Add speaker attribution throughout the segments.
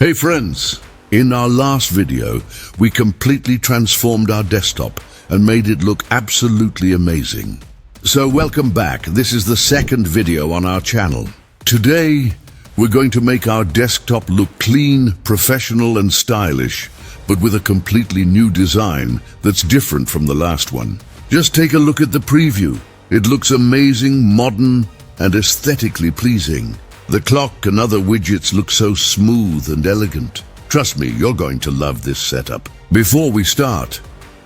Speaker 1: Hey friends, in our last video, we completely transformed our desktop and made it look absolutely amazing. So welcome back. This is the second video on our channel. Today, we're going to make our desktop look clean, professional and stylish, but with a completely new design that's different from the last one. Just take a look at the preview. It looks amazing, modern and aesthetically pleasing. The clock and other widgets look so smooth and elegant. Trust me, you're going to love this setup. Before we start,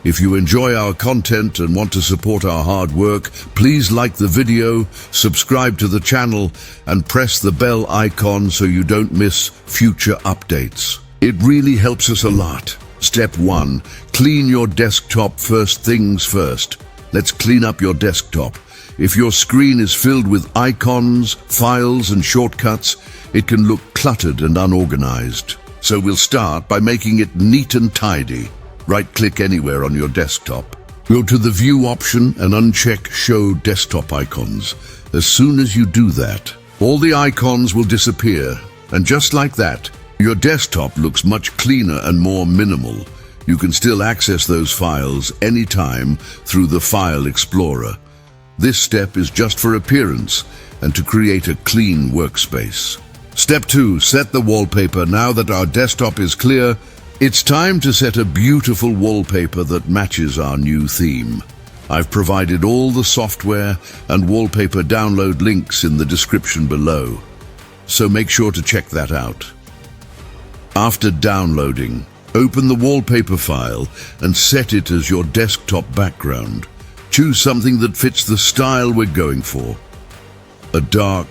Speaker 1: if you enjoy our content and want to support our hard work, please like the video, subscribe to the channel, and press the bell icon so you don't miss future updates. It really helps us a lot. Step 1. Clean your desktop first things first. Let's clean up your desktop. If your screen is filled with icons, files and shortcuts, it can look cluttered and unorganized. So we'll start by making it neat and tidy. Right-click anywhere on your desktop. Go to the View option and uncheck Show Desktop Icons. As soon as you do that, all the icons will disappear. And just like that, your desktop looks much cleaner and more minimal. You can still access those files anytime through the File Explorer. This step is just for appearance and to create a clean workspace. Step 2. Set the wallpaper. Now that our desktop is clear, it's time to set a beautiful wallpaper that matches our new theme. I've provided all the software and wallpaper download links in the description below, so make sure to check that out. After downloading, open the wallpaper file and set it as your desktop background. Choose something that fits the style we're going for. A dark,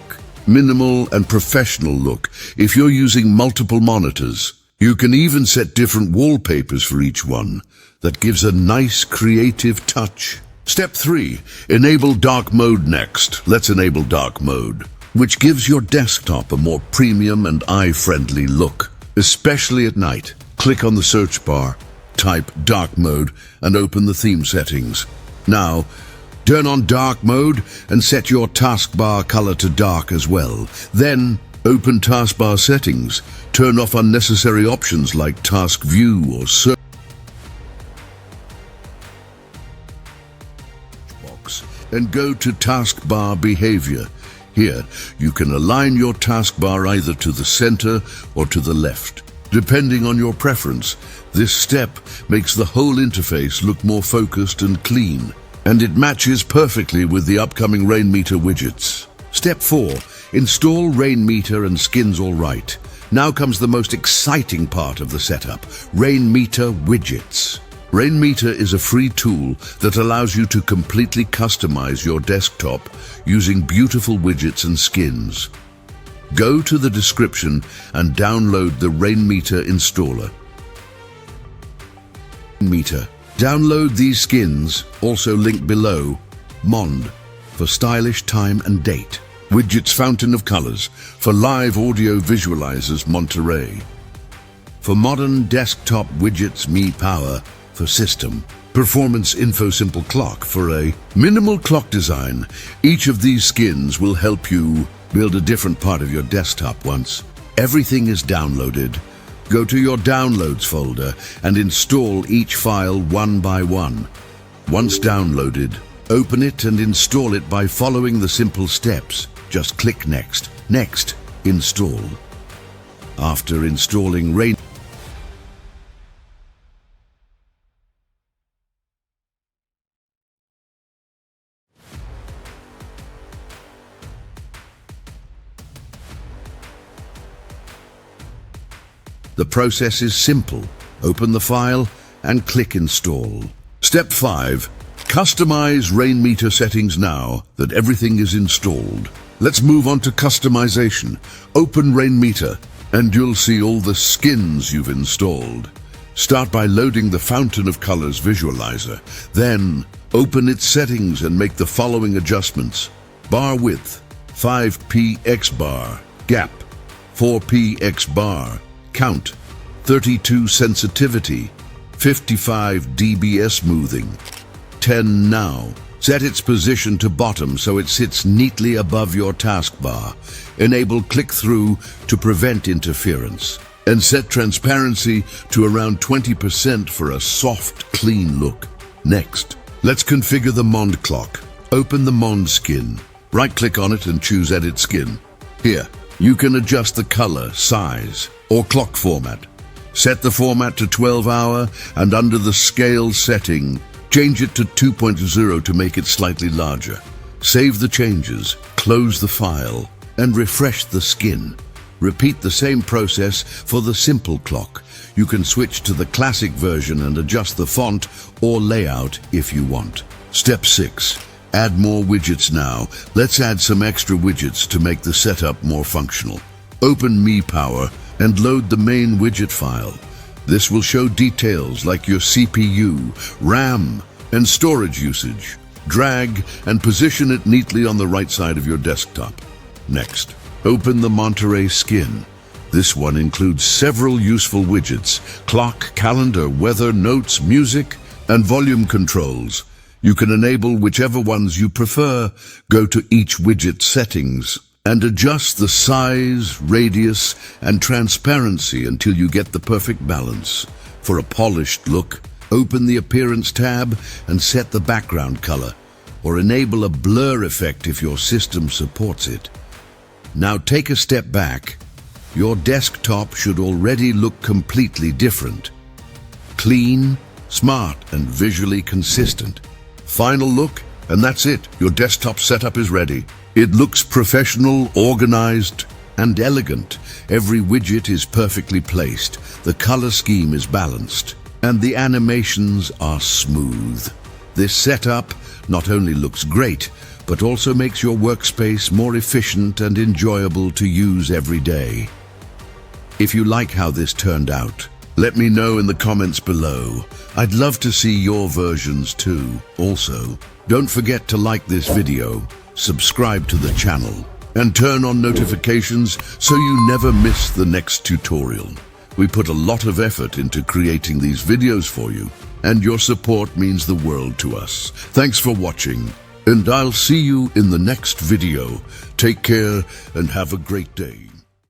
Speaker 1: minimal and professional look. If you're using multiple monitors, you can even set different wallpapers for each one. That gives a nice creative touch. Step 3. Enable dark mode next. Let's enable dark mode, which gives your desktop a more premium and eye-friendly look, especially at night. Click on the search bar, type dark mode and open the theme settings. Now, turn on dark mode and set your taskbar color to dark as well. Then, open taskbar settings. Turn off unnecessary options like task view or search box and go to taskbar behavior. Here, you can align your taskbar either to the center or to the left. Depending on your preference, this step makes the whole interface look more focused and clean, and it matches perfectly with the upcoming Rainmeter widgets. Step 4. Install Rainmeter and Skins Alright. Now comes the most exciting part of the setup, Rainmeter widgets. Rainmeter is a free tool that allows you to completely customize your desktop using beautiful widgets and skins. Go to the description and download the Rainmeter installer. Rainmeter. Download these skins, also linked below. Mond, for stylish time and date. Widgets Fountain of Colors, for live audio visualizers Monterey. For modern desktop widgets Me Power, for system. Performance Info Simple Clock, for a minimal clock design. Each of these skins will help you build a different part of your desktop once everything is downloaded. Go to your Downloads folder and install each file one by one. Once downloaded, open it and install it by following the simple steps. Just click Next. Next, Install. After installing The process is simple. Open the file and click Install. Step 5. Customize Rainmeter settings now that everything is installed. Let's move on to customization. Open Rainmeter and you'll see all the skins you've installed. Start by loading the Fountain of Colors visualizer. Then, open its settings and make the following adjustments. Bar width, 5px bar. Gap, 4px bar. Count, 32 sensitivity, 55 dBs smoothing, 10 now. Set its position to bottom so it sits neatly above your taskbar. Enable click-through to prevent interference. And set transparency to around 20% for a soft, clean look. Next, let's configure the Mond clock. Open the Mond skin. Right-click on it and choose Edit Skin. Here, you can adjust the color, size, or clock format. Set the format to 12-hour and under the scale setting, change it to 2.0 to make it slightly larger. Save the changes, close the file, and refresh the skin. Repeat the same process for the simple clock. You can switch to the classic version and adjust the font or layout if you want. Step 6. Add more widgets now. Let's add some extra widgets to make the setup more functional. Open Mi Power and load the main widget file. This will show details like your CPU, RAM, and storage usage. Drag and position it neatly on the right side of your desktop. Next, open the Monterey Skin. This one includes several useful widgets: clock, calendar, weather, notes, music, and volume controls. You can enable whichever ones you prefer, go to each widget settings, and adjust the size, radius, and transparency until you get the perfect balance. For a polished look, open the Appearance tab and set the background color, or enable a blur effect if your system supports it. Now take a step back. Your desktop should already look completely different. Clean, smart, and visually consistent. Final look, and that's it. Your desktop setup is ready. It looks professional, organized, and elegant. Every widget is perfectly placed. The color scheme is balanced, and the animations are smooth. This setup not only looks great, but also makes your workspace more efficient and enjoyable to use every day. If you like how this turned out, let me know in the comments below. I'd love to see your versions too. Also, don't forget to like this video, subscribe to the channel, and turn on notifications so you never miss the next tutorial. We put a lot of effort into creating these videos for you, and your support means the world to us. Thanks for watching, and I'll see you in the next video. Take care and have a great day.